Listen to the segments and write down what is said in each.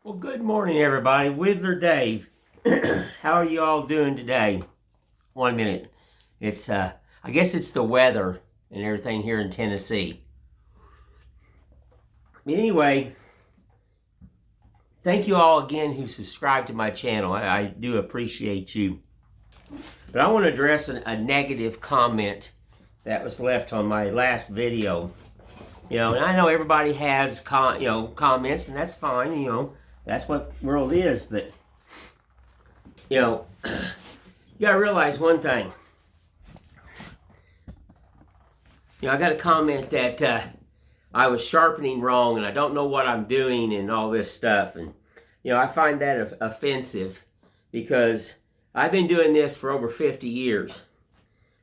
Well, good morning, everybody. Whittler Dave. How are you all doing today? 1 minute. It's, I guess it's the weather and everything here in Tennessee. Anyway, thank you all again who subscribed to my channel. I do appreciate you. But I want to address a negative comment that was left on my last video. And I know everybody has comments, and that's fine. That's what world is, but you gotta realize one thing. I got a comment that I was sharpening wrong and I don't know what I'm doing and all this stuff, and I find that offensive because I've been doing this for over 50 years.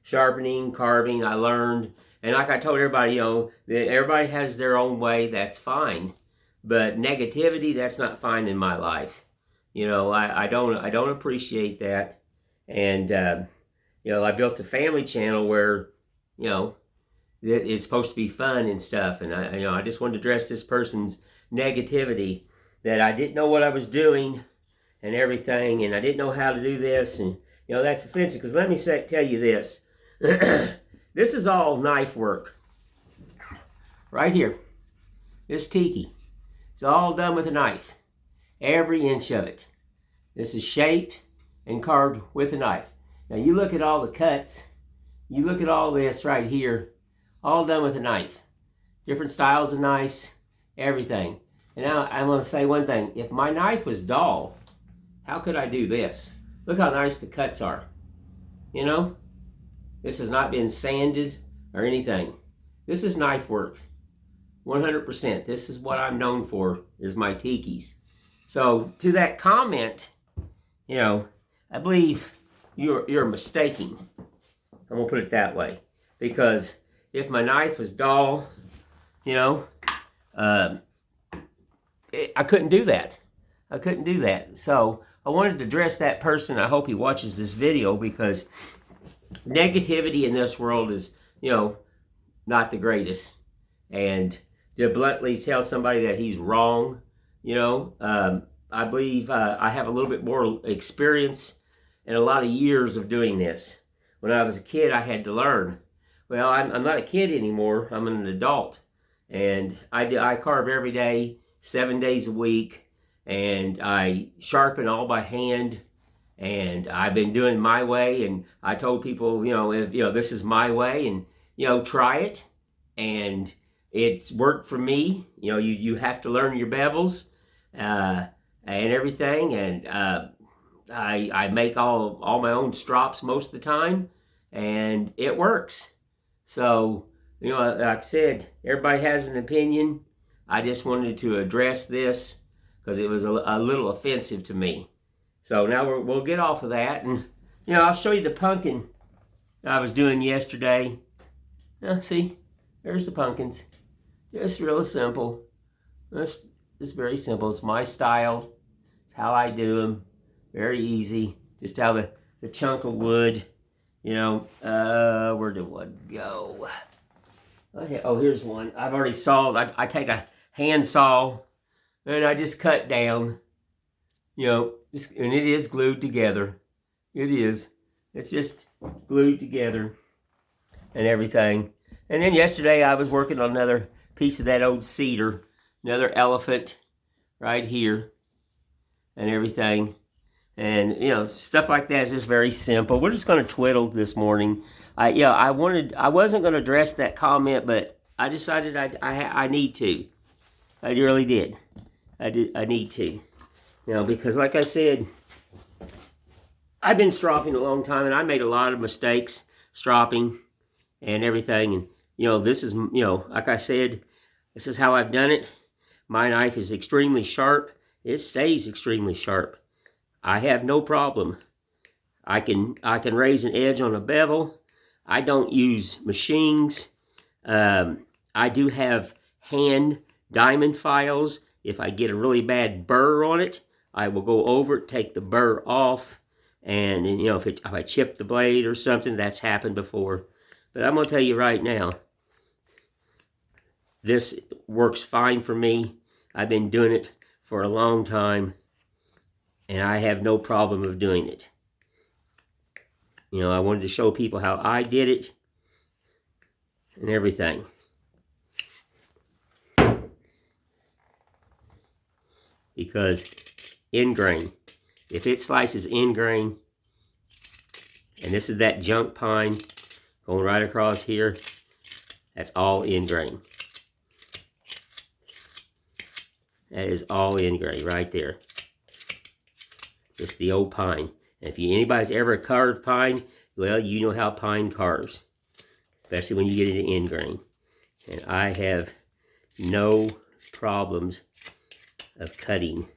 Sharpening, carving, I learned, and like I told everybody, that everybody has their own way, that's fine. But negativity, that's not fine in my life. I don't appreciate that. And I built a family channel where it's supposed to be fun and stuff. And I just wanted to address this person's negativity, that I didn't know what I was doing and everything, and I didn't know how to do this, and that's offensive. Because let me tell you this. This is all knife work right here. This Tiki. It's all done with a knife. Every inch of it. This is shaped and carved with a knife. Now you look at all the cuts. You look at all this right here. All done with a knife. Different styles of knives. Everything. And now I'm going to say one thing. If my knife was dull, how could I do this? Look how nice the cuts are. This has not been sanded or anything. This is knife work. 100%. This is what I'm known for, is my Tikis. So to that comment, I believe you're mistaking. I'm gonna put it that way, because if my knife was dull, I couldn't do that. I couldn't do that. So I wanted to address that person. I hope he watches this video, because negativity in this world is, not the greatest. And to bluntly tell somebody that he's wrong, I believe I have a little bit more experience and a lot of years of doing this. When I was a kid, I had to learn. Well, I'm not a kid anymore. I'm an adult. And I carve every day, 7 days a week. And I sharpen all by hand. And I've been doing my way. And I told people, if this is my way, and try it. And it's worked for me. You have to learn your bevels and everything. And I make all my own strops most of the time, and it works. So, like I said, everybody has an opinion. I just wanted to address this because it was a little offensive to me. So now we'll get off of that, and I'll show you the pumpkin I was doing yesterday. See, there's the pumpkins. Just real simple. It's very simple. It's my style. It's how I do them. Very easy. Just how the chunk of wood, where did wood go? Oh, here's one. I've already sawed. I take a hand saw and I just cut down, and it is glued together. It is. It's just glued together and everything. And then yesterday I was working on another piece of that old cedar, another elephant right here and everything. And stuff like that is just very simple. We're just going to twiddle this morning. I wasn't going to address that comment, but I decided I need to. I really did. I need to. Because like I said, I've been stropping a long time, and I made a lot of mistakes stropping and everything. And this is, like I said, this is how I've done it. My knife is extremely sharp. It stays extremely sharp. I have no problem. I can raise an edge on a bevel. I don't use machines. I do have hand diamond files. If I get a really bad burr on it, I will go over it, take the burr off, and if I chip the blade or something, that's happened before. But I'm going to tell you right now, this works fine for me. I've been doing it for a long time, and I have no problem of doing it. You know, I wanted to show people how I did it and everything. Because end grain, if it slices end grain, and this is that junk pine going right across here, that's all end grain. That is all end grain right there. Just the old pine. And if anybody's ever carved pine, well, you know how pine carves, especially when you get into end grain. And I have no problems of cutting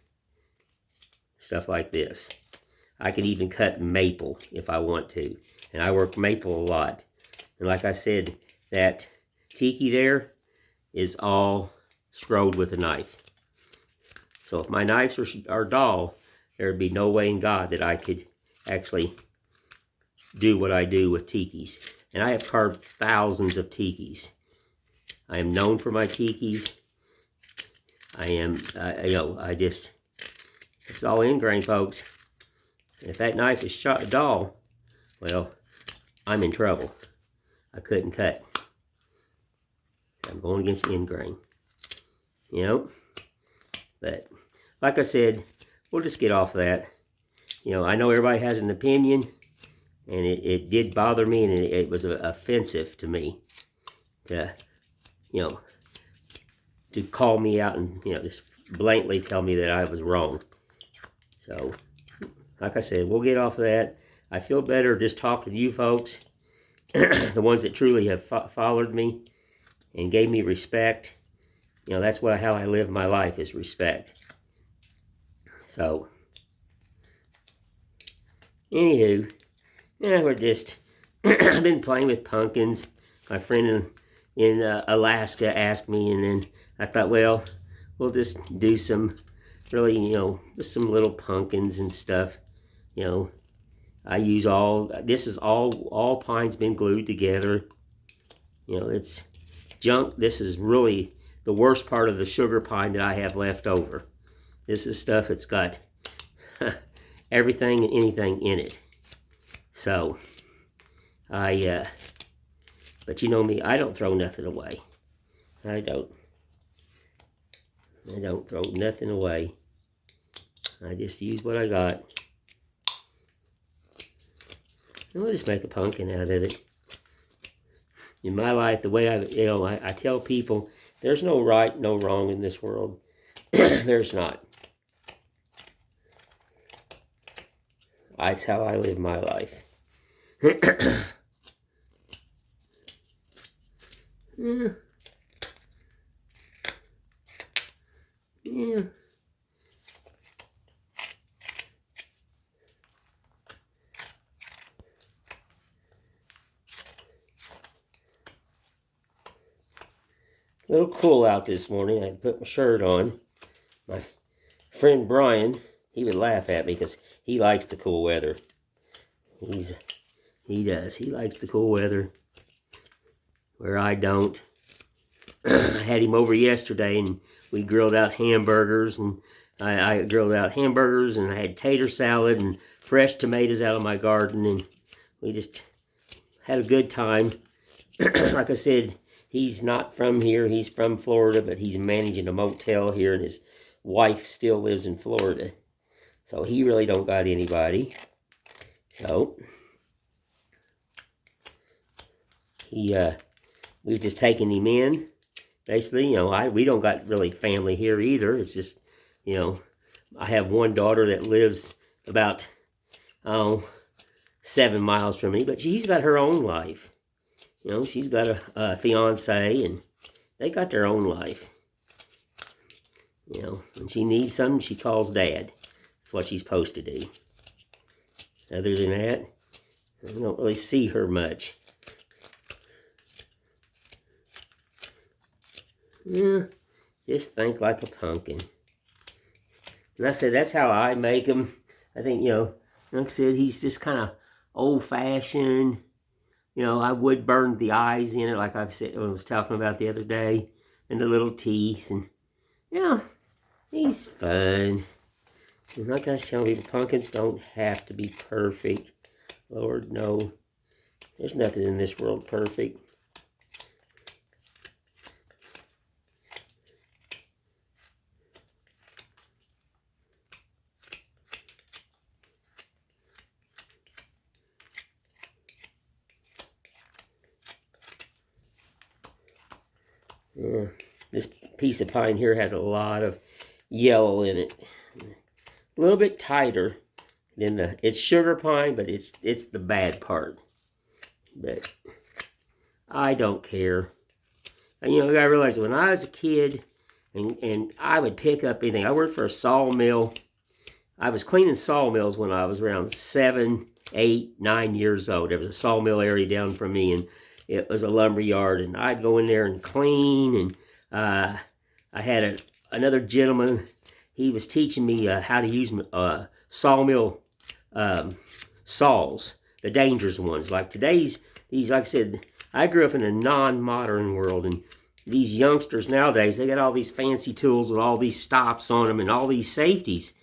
stuff like this. I can even cut maple if I want to. And I work maple a lot. And like I said, that Tiki there is all scrolled with a knife. So if my knives are dull, there would be no way in God that I could actually do what I do with Tikis. And I have carved thousands of Tikis. I am known for my Tikis. I am, it's all end grain, folks. If that knife is dull, well, I'm in trouble. I couldn't cut. I'm going against end grain. You know? But, like I said, we'll just get off that. You know, I know everybody has an opinion, and it did bother me, and it was offensive to me to, you know, to call me out and, you know, just blatantly tell me that I was wrong. So, like I said, we'll get off of that. I feel better just talking to you folks, the ones that truly have followed me and gave me respect. You know, that's how I live my life, is respect. So, anywho, yeah, we're just, I've been playing with pumpkins. My friend in Alaska asked me, and then I thought, well, we'll just do some really, you know, just some little pumpkins and stuff. You know, I use this is all pine's been glued together. You know, it's junk. This is really the worst part of the sugar pine that I have left over. This is stuff that's got everything and anything in it. So, but you know me, I don't throw nothing away. I don't throw nothing away. I just use what I got. And we'll just make a pumpkin out of it. In my life, the way I tell people, there's no right, no wrong in this world. There's not. That's how I live my life. Yeah. Yeah. A little cool out this morning. I put my shirt on. My friend Brian, he would laugh at me because he likes the cool weather. He does. He likes the cool weather, where I don't. I had him over yesterday, and we grilled out hamburgers, and I grilled out hamburgers, and I had tater salad and fresh tomatoes out of my garden, and we just had a good time. Like I said, he's not from here. He's from Florida, but he's managing a motel here, and his wife still lives in Florida. So he really don't got anybody. So we've just taken him in. Basically, you know, we don't got really family here either. It's just, you know, I have one daughter that lives about 7 miles from me, but she's got her own life. You know, she's got a fiance, and they got their own life. You know, when she needs something, she calls Dad. That's what she's supposed to do. Other than that, I don't really see her much. Yeah, just think like a pumpkin. And I said, that's how I make them. I think, you know, like I said, he's just kind of old-fashioned. You know, I would burn the eyes in it, like I was talking about the other day, and the little teeth, and, you know, He's fun. And like I was telling people, pumpkins don't have to be perfect. Lord, no. There's nothing in this world perfect. This piece of pine here has a lot of yellow in it. A little bit tighter than it's sugar pine, but it's the bad part. But I don't care. And, you know, you gotta realize that when I was a kid, and I would pick up anything. I worked for a sawmill. I was cleaning sawmills when I was around 7, 8, 9 years old. There was a sawmill area down from me, and it was a lumber yard, and I'd go in there and clean. And I had another gentleman. He was teaching me how to use sawmill saws, the dangerous ones. Like these, like I said, I grew up in a non-modern world, and these youngsters nowadays, they got all these fancy tools with all these stops on them and all these safeties.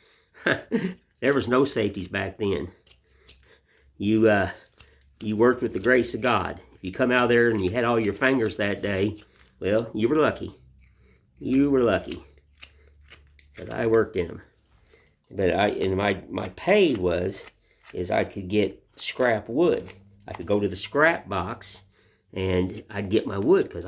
There was no safeties back then. You worked with the grace of God. If you come out there and you had all your fingers that day, well, you were lucky. You were lucky. But I worked in them. But my pay is I could get scrap wood. I could go to the scrap box and I'd get my wood, because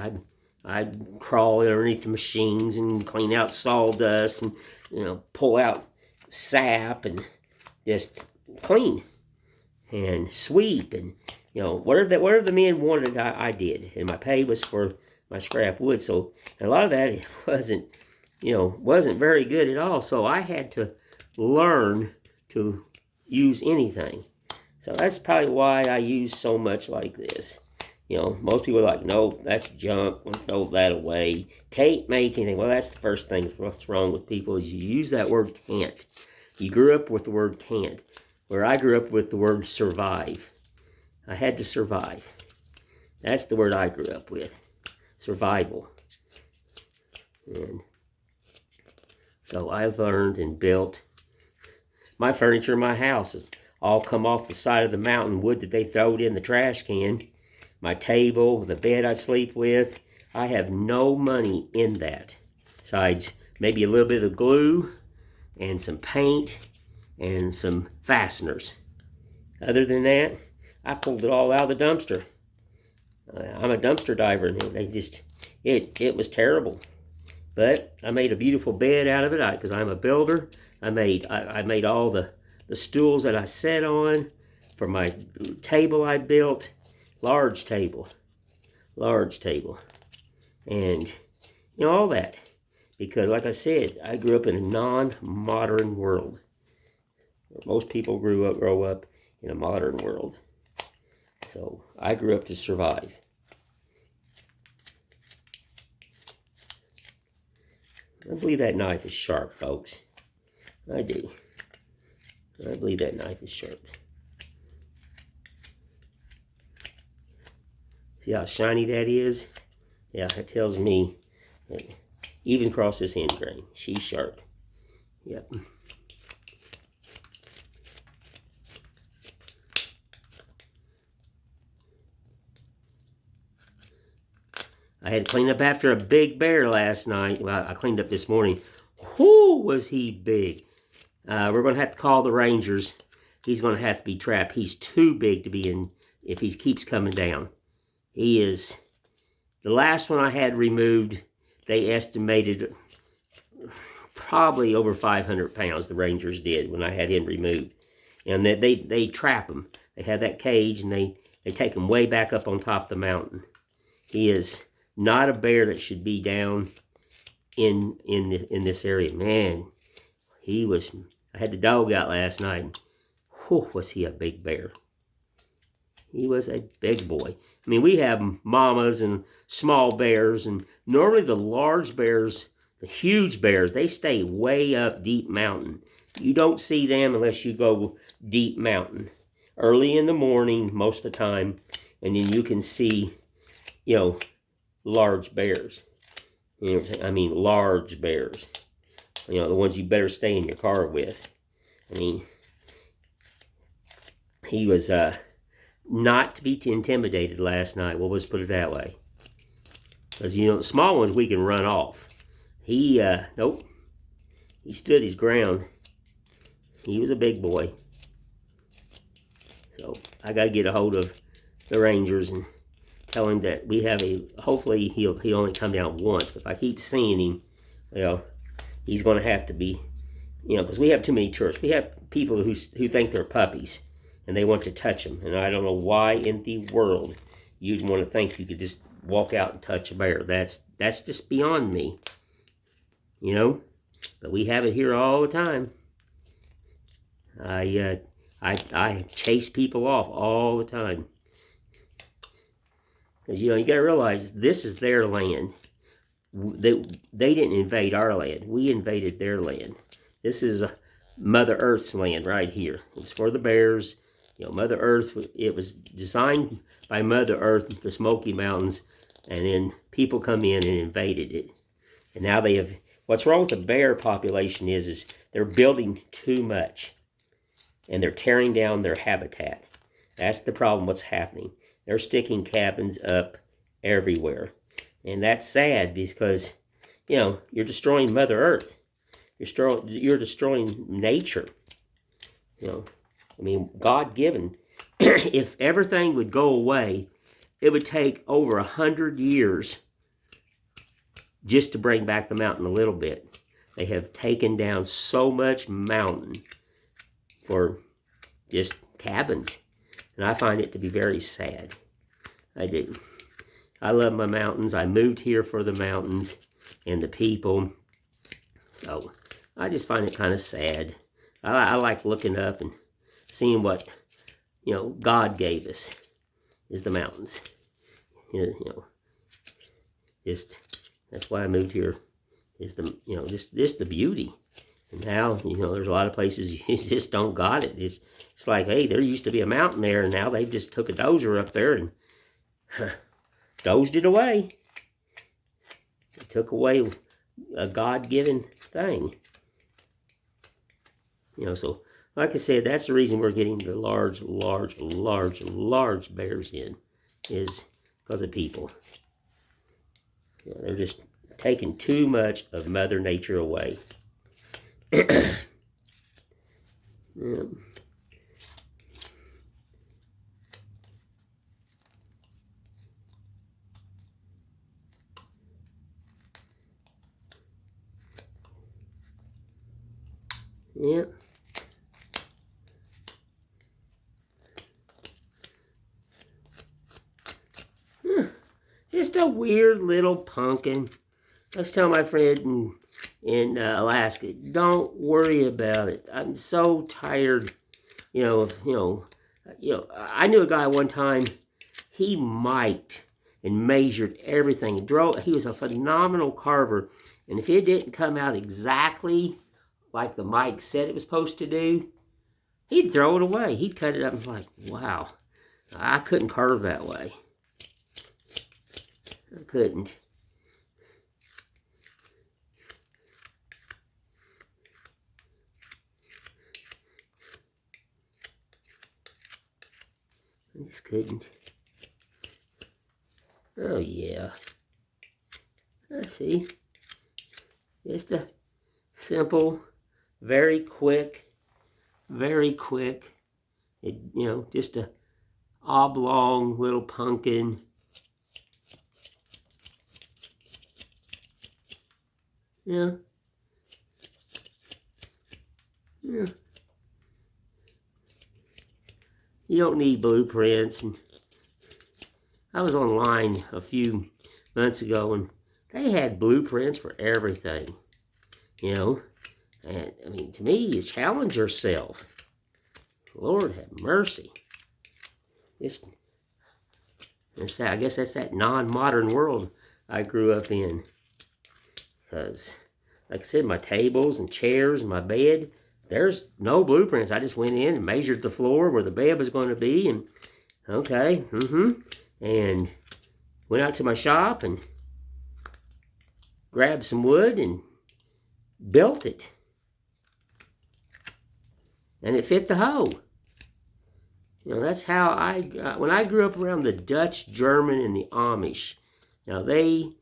I'd crawl underneath the machines and clean out sawdust and, you know, pull out sap and just clean and sweep, and, you know, whatever the men wanted, I did. And my pay was for my scrap wood. So a lot of that wasn't very good at all. So I had to learn to use anything. So that's probably why I use so much like this. You know, most people are like, no, that's junk, we'll throw that away. Can't make anything. Well, that's the first thing. What's wrong with people is you use that word can't. You grew up with the word can't, where I grew up with the word survive. I had to survive. That's the word I grew up with, survival. And so I've learned and built. My furniture in my house has all come off the side of the mountain wood that they throwed in the trash can. My table, the bed I sleep with, I have no money in that. Besides maybe a little bit of glue and some paint and some fasteners. Other than that, I pulled it all out of the dumpster. I'm a dumpster diver, and it was terrible. But I made a beautiful bed out of it because I'm a builder. I made all the stools that I sat on for my table I built. Large table, and, you know, all that. Because, like I said, I grew up in a non-modern world. Most people grow up in a modern world. So I grew up to survive. I believe that knife is sharp, folks. I do. I believe that knife is sharp. See how shiny that is? Yeah, that tells me that even across this end grain, she's sharp. Yep. I had to clean up after a big bear last night. Well, I cleaned up this morning. Whoo, was he big. We're going to have to call the Rangers. He's going to have to be trapped. He's too big to be in if he keeps coming down. He is, the last one I had removed, they estimated probably over 500 pounds, the Rangers did, when I had him removed. And they trap him. They have that cage, and they take him way back up on top of the mountain. He is not a bear that should be down in this area. Man, he was, I had the dog out last night, and whew, was he a big bear. He was a big boy. I mean, we have mamas and small bears, and normally the large bears, the huge bears, they stay way up deep mountain. You don't see them unless you go deep mountain. Early in the morning, most of the time, and then you can see, you know, large bears. You know, I mean, large bears. You know, the ones you better stay in your car with. I mean, he was not to be intimidated last night. Well, let's put it that way. Because, you know, the small ones we can run off. He, nope. He stood his ground. He was a big boy. So I got to get a hold of the Rangers and tell him that we have hopefully he'll only come down once. But if I keep seeing him, well, he's going to have to be, you know, because we have too many tourists. We have people who think they're puppies and they want to touch them. And I don't know why in the world you'd want to think you could just walk out and touch a bear. That's just beyond me, you know. But we have it here all the time. I chase people off all the time. Because, you know, you got to realize this is their land. They didn't invade our land. We invaded their land. This is Mother Earth's land right here. It was for the bears. You know, Mother Earth, it was designed by Mother Earth, the Smoky Mountains, and then people come in and invaded it. And now they have, what's wrong with the bear population is they're building too much. And they're tearing down their habitat. That's the problem, what's happening. They're sticking cabins up everywhere. And that's sad because, you know, you're destroying Mother Earth. You're destroying nature. You know, I mean, God-given. If everything would go away, it would take over 100 years just to bring back the mountain a little bit. They have taken down so much mountain for just cabins. And I find it to be very sad. I do. I love my mountains. I moved here for the mountains and the people. So I just find it kind of sad. I like looking up and seeing what, you know, God gave us is the mountains. You know, just that's why I moved here. Is the, you know, just the beauty. And now, you know, there's a lot of places you just don't got it. It's like, hey, there used to be a mountain there, and now they just took a dozer up there and dozed it away. They took away a God-given thing. You know, so like I said, that's the reason we're getting the large bears in, is because of people. You know, they're just taking too much of Mother Nature away. Yeah. Yeah. Just a weird little pumpkin. I was telling my friend in Alaska, don't worry about it. I'm so tired, you know, I knew a guy one time, he mic'd and measured everything. He was a phenomenal carver, and if it didn't come out exactly like the mic said it was supposed to do, he'd throw it away. He'd cut it up and be like, wow, I couldn't carve that way. I couldn't. I just couldn't. Oh yeah. I see. Just a simple, very quick, just a oblong little pumpkin. Yeah. Yeah. You don't need blueprints. And I was online a few months ago and they had blueprints for everything, you know. And I mean, to me, you challenge yourself. Lord have mercy. I guess that's that non-modern world I grew up in. Because, like I said, my tables and chairs and my bed, there's no blueprints. I just went in and measured the floor where the bed was going to be, and okay, and went out to my shop and grabbed some wood and built it. And it fit the hoe. You know, that's how when I grew up around the Dutch, German, and the Amish. Now, they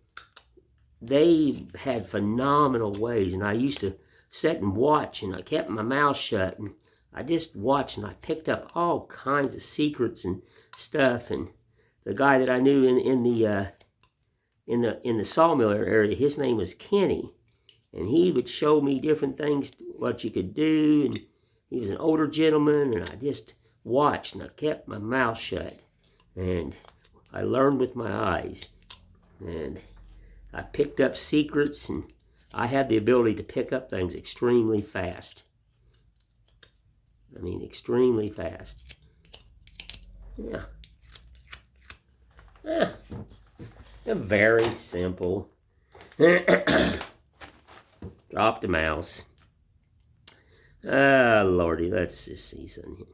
had phenomenal ways, and I used to sit and watch, and I kept my mouth shut, and I just watched, and I picked up all kinds of secrets and stuff. And the guy that I knew in the sawmill area, his name was Kenny, and he would show me different things, what you could do, and he was an older gentleman, and I just watched, and I kept my mouth shut, and I learned with my eyes, and I picked up secrets, and I had the ability to pick up things extremely fast. I mean, extremely fast. Yeah. Yeah. Very simple. Drop the mouse. Ah, Lordy, let's just see something here.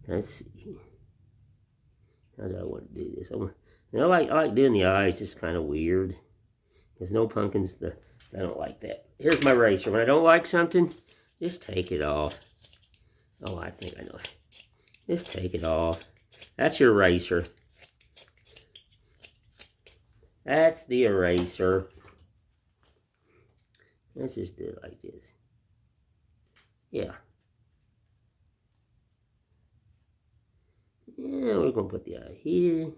Let's see. How do I want to do this? I like doing the eyes. Just kind of weird. There's no pumpkins. I don't like that. Here's my eraser. When I don't like something, just take it off. Oh, I think I know it. Just take it off. That's your eraser. That's the eraser. Let's just do it like this. Yeah. Yeah, we're going to put the eye here.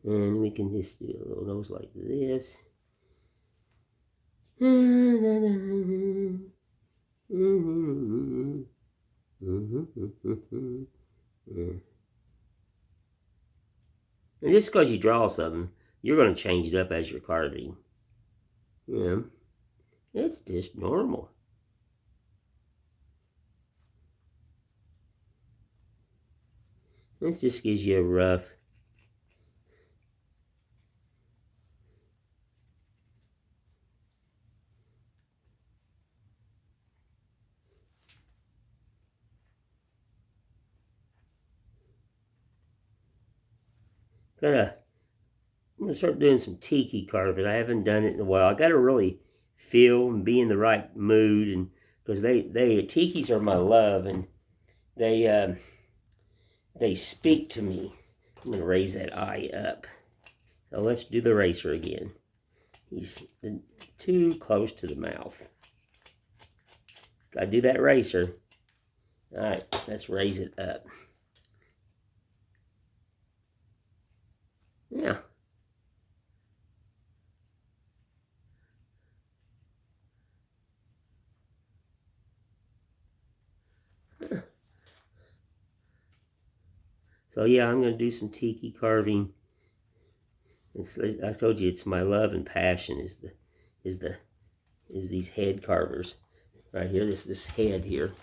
And we can just do a little nose like this. And just because you draw something, you're going to change it up as you're carving. Yeah. It's just normal. This just gives you a rough. I'm gonna start doing some tiki carving. I haven't done it in a while. I gotta really feel and be in the right mood, and because tikis are my love, and they speak to me. I'm gonna raise that eye up. So let's do the eraser again. He's too close to the mouth. Gotta do that eraser. All right, let's raise it up. Yeah. So yeah, I'm gonna do some tiki carving. I told you it's my love and passion is these head carvers right here. This head here.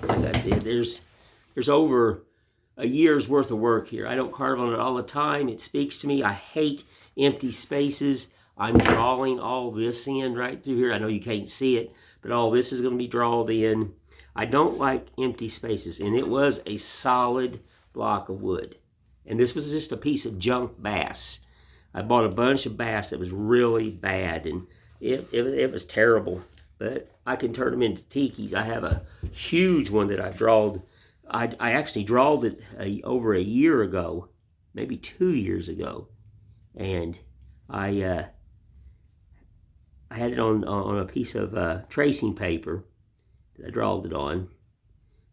Like I said, there's over a year's worth of work here. I don't carve on it all the time. It speaks to me. I hate empty spaces. I'm drawing all this in right through here. I know you can't see it, but all this is going to be drawn in. I don't like empty spaces, and it was a solid block of wood. And this was just a piece of junk bass. I bought a bunch of bass that was really bad, and it was terrible. But I can turn them into tikis. I have a huge one that I drawed. I actually drawed it over a year ago, maybe 2 years ago, and I had it on a piece of tracing paper that I drawed it on,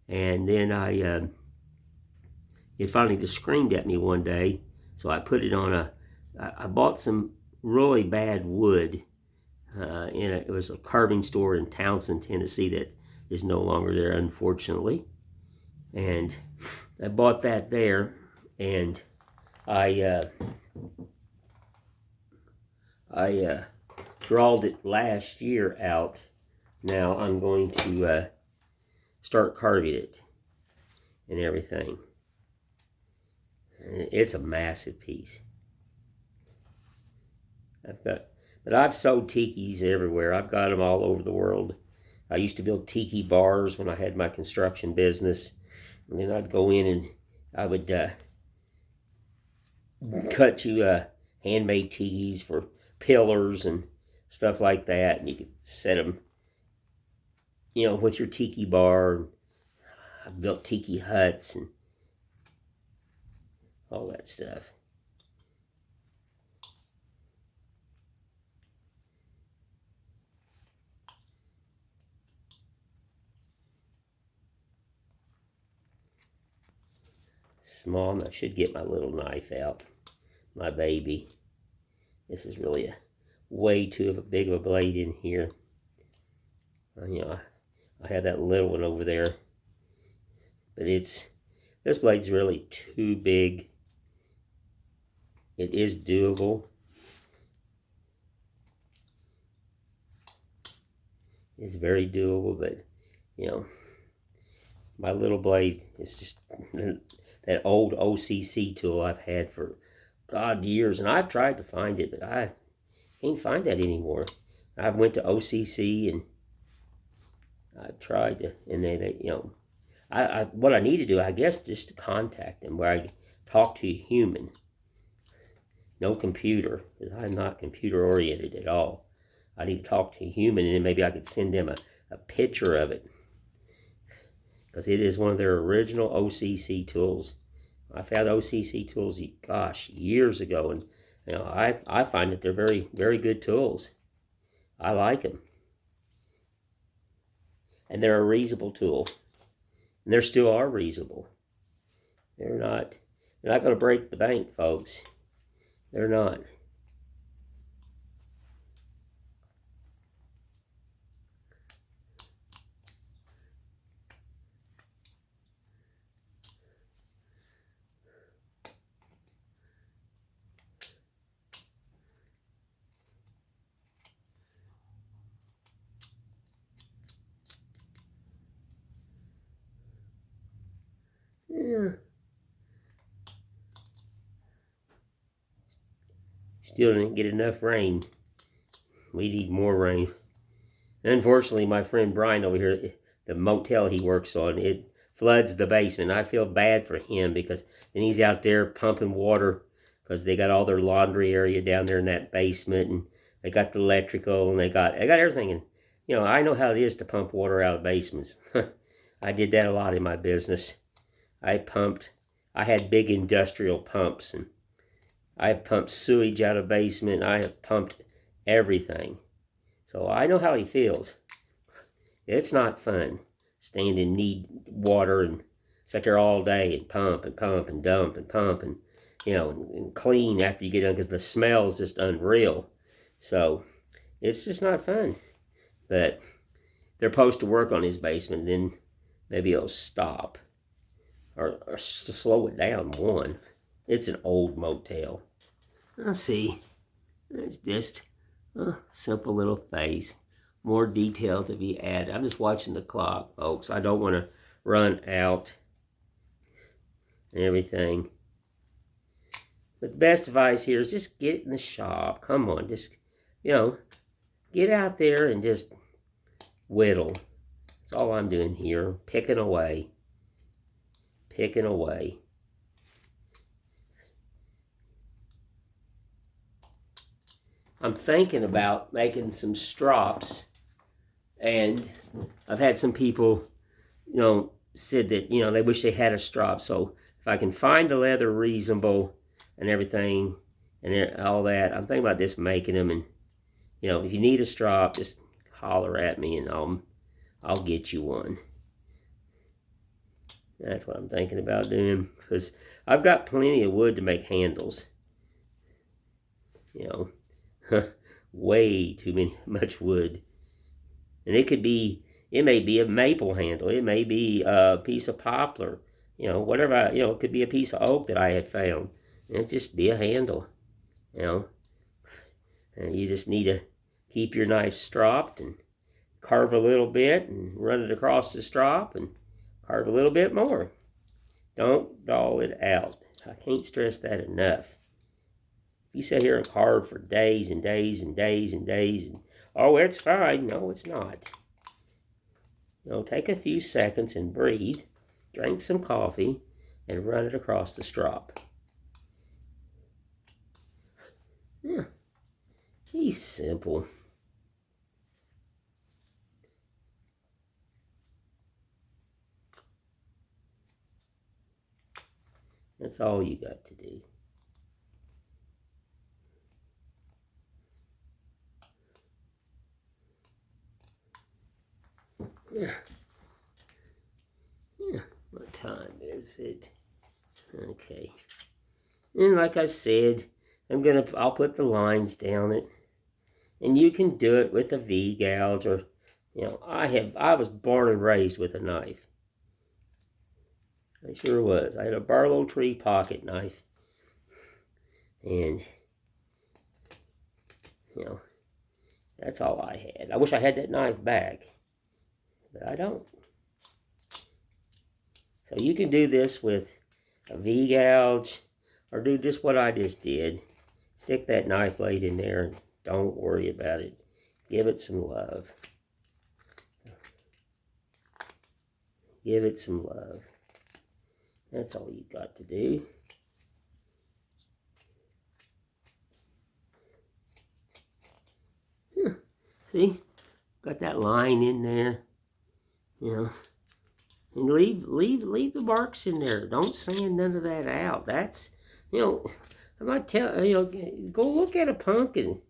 and then it finally just screamed at me one day, so I put it on I bought some really bad wood. It was a carving store in Townsend, Tennessee that is no longer there, unfortunately. And I bought that there, and I drawed it last year out. Now I'm going to start carving it and everything. And it's a massive piece. But I've sold tikis everywhere. I've got them all over the world. I used to build tiki bars when I had my construction business. And then I'd go in and I would cut you handmade tees for pillars and stuff like that. And you could set them, with your tiki bar. I've built tiki huts and all that stuff. Small, I should get my little knife out. My baby. This is really a way too big of a blade in here. I have that little one over there. But this blade's really too big. It is doable. It's very doable, but my little blade is just that old OCC tool I've had for years, and I've tried to find it, but I can't find that anymore. I went to OCC and I tried to, and what I need to do, I guess, just to contact them where I talk to a human, no computer, because I'm not computer oriented at all. I need to talk to a human, and then maybe I could send them a picture of it, because it is one of their original OCC tools. I found OCC tools, years ago, and I find that they're very, very good tools. I like them, and they're a reasonable tool, and they still are reasonable. They're not going to break the bank, folks. They're not. Yeah. Still didn't get enough rain. We need more rain. And unfortunately, my friend Brian over here, the motel he works on, it floods the basement. I feel bad for him because then he's out there pumping water because they got all their laundry area down there in that basement, and they got the electrical, and they got everything. And I know how it is to pump water out of basements. I did that a lot in my business. I had big industrial pumps, and I have pumped sewage out of basement. I have pumped everything. So I know how he feels. It's not fun standing need water and sit there all day and pump and pump and dump and pump and and clean after you get done, because the smell is just unreal. So it's just not fun. But they're supposed to work on his basement, then maybe it'll stop or slow it down one. It's an old motel. Let's see. It's just a simple little face. More detail to be added. I'm just watching the clock, folks. I don't want to run out and everything. But the best advice here is just get in the shop. Come on, just, get out there and just whittle. That's all I'm doing here. Picking away. Picking away. I'm thinking about making some strops, and I've had some people, said that, they wish they had a strop. So if I can find the leather reasonable and everything and all that, I'm thinking about just making them. And, if you need a strop, just holler at me and I'll get you one. That's what I'm thinking about doing, because I've got plenty of wood to make handles. Way too much wood. And it may be a maple handle. It may be a piece of poplar. Whatever, it could be a piece of oak that I had found. And it's just be a handle, And you just need to keep your knife stropped and carve a little bit and run it across the strop and carve a little bit more. Don't dull it out. I can't stress that enough. If you sit here and carve for days and days and days and days, and it's fine. No, it's not. Take a few seconds and breathe, drink some coffee, and run it across the strop. Yeah, he's simple. That's all you got to do. Yeah. Yeah. What time is it? Okay. And like I said, I'll put the lines down it. And you can do it with a V-gouge or, I was born and raised with a knife. I sure was. I had a Barlow Tree pocket knife. And, that's all I had. I wish I had that knife back. But I don't. So you can do this with a V-gouge or do just what I just did. Stick that knife blade in there and don't worry about it. Give it some love. Give it some love. That's all you got to do. See? Got that line in there. And leave the marks in there. Don't sand none of that out. That's, I might tell, go look at a pumpkin.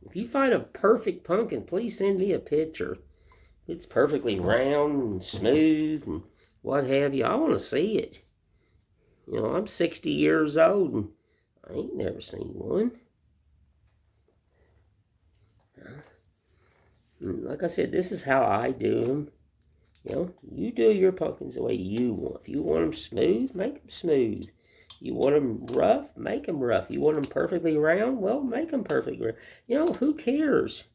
If you find a perfect pumpkin, please send me a picture. It's perfectly round and smooth and what have you. I want to see it. I'm 60 years old and I ain't never seen one. Like I said, this is how I do them. You do your pumpkins the way you want. If you want them smooth, make them smooth. You want them rough, make them rough. You want them perfectly round, well, make them perfectly round. Who cares?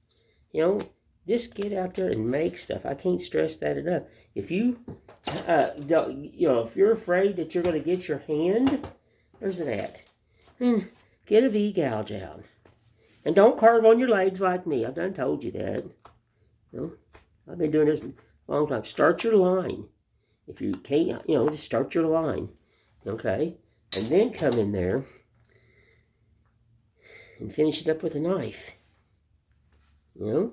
Just get out there and make stuff. I can't stress that enough. If you, if you're afraid that you're going to get your hand, where's it at? Then get a V-gouge out. And don't carve on your legs like me. I've done told you that. I've been doing this a long time. Start your line. If you can't, just start your line. Okay? And then come in there and finish it up with a knife. Yeah,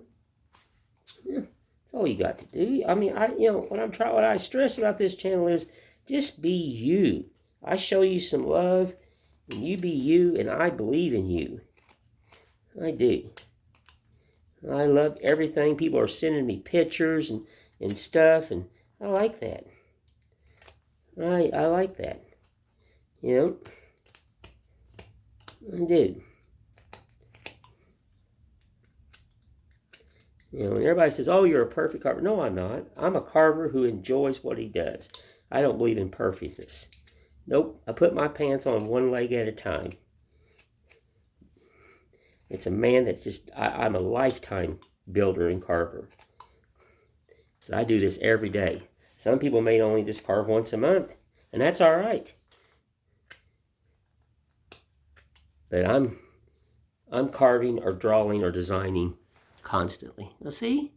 that's all you got to do. I mean, what I stress about this channel is just be you. I show you some love, and you be you, and I believe in you. I do. I love everything. People are sending me pictures and stuff, and I like that. I like that. I do. And everybody says, oh, you're a perfect carver. No, I'm not. I'm a carver who enjoys what he does. I don't believe in perfectness. Nope. I put my pants on one leg at a time. It's a man that's just, I'm a lifetime builder and carver. I do this every day. Some people may only just carve once a month, and that's all right. But I'm carving or drawing or designing constantly. Now see?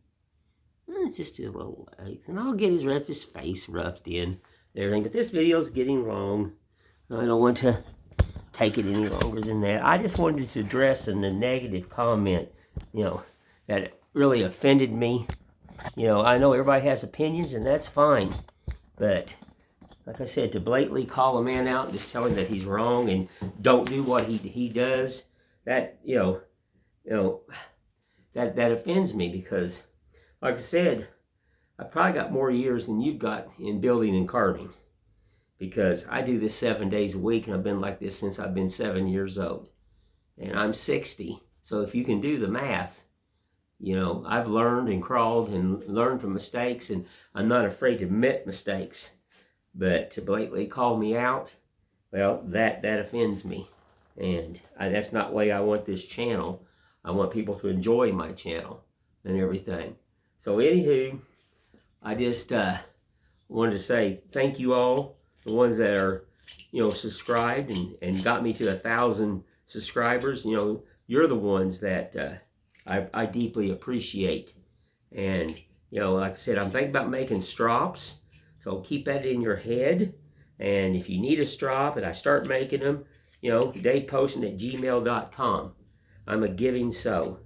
It's just his little legs. And I'll get his face roughed in and everything. But this video is getting long. I don't want to take it any longer than that. I just wanted to address in the negative comment, that really offended me. I know everybody has opinions, and that's fine. But, like I said, to blatantly call a man out and just tell him that he's wrong and don't do what he does, that, that offends me because, like I said, I probably got more years than you've got in building and carving. Because I do this 7 days a week, and I've been like this since I've been 7 years old. And I'm 60. So if you can do the math, I've learned and crawled and learned from mistakes, and I'm not afraid to admit mistakes. But to blatantly call me out, well, that offends me. And that's not the way I want this channel. I want people to enjoy my channel and everything. So anywho, I just wanted to say thank you all, the ones that are, subscribed and got me to 1,000 subscribers. You're the ones that I deeply appreciate. And, like I said, I'm thinking about making strops. So keep that in your head. And if you need a strop and I start making them, daveposton@gmail.com. I'm a giving soul.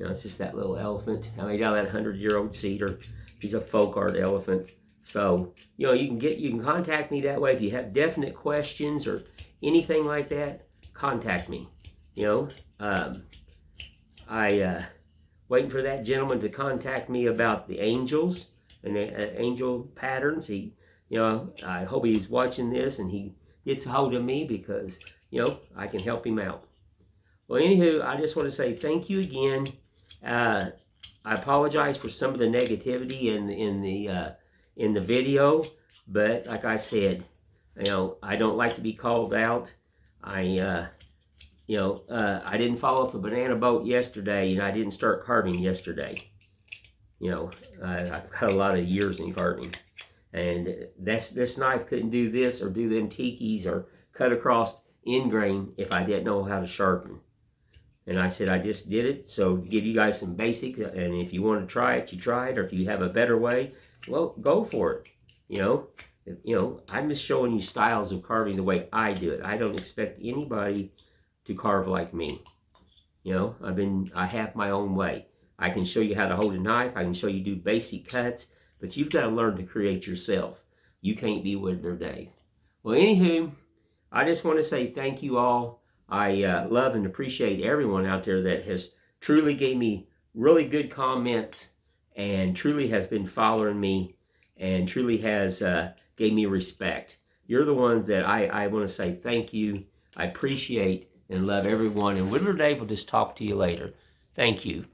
It's just that little elephant. I made out of that 100-year-old cedar. He's a folk art elephant. So, you can contact me that way. If you have definite questions or anything like that, contact me. Waiting for that gentleman to contact me about the angels and the angel patterns. I hope he's watching this and he gets a hold of me because, I can help him out. Well, anywho, I just want to say thank you again. I apologize for some of the negativity in the video, but like I said, I don't like to be called out. I didn't fall off a banana boat yesterday, and I didn't start carving yesterday. I've got a lot of years in carving, and this knife couldn't do this or do them tikis or cut across end grain if I didn't know how to sharpen. And I said I just did it so to give you guys some basics, and if you want to try it, you try it, or if you have a better way, well, go for it. I'm just showing you styles of carving the way I do it. I don't expect anybody to carve like me. I have my own way. I can show you how to hold a knife. I can show you do basic cuts, but you've got to learn to create yourself. You can't be Woodler Dave. Well, anywho, I just want to say thank you all. I love and appreciate everyone out there that has truly gave me really good comments and truly has been following me and truly has gave me respect. You're the ones that I want to say thank you. I appreciate and love everyone. And Woodler Dave will just talk to you later. Thank you.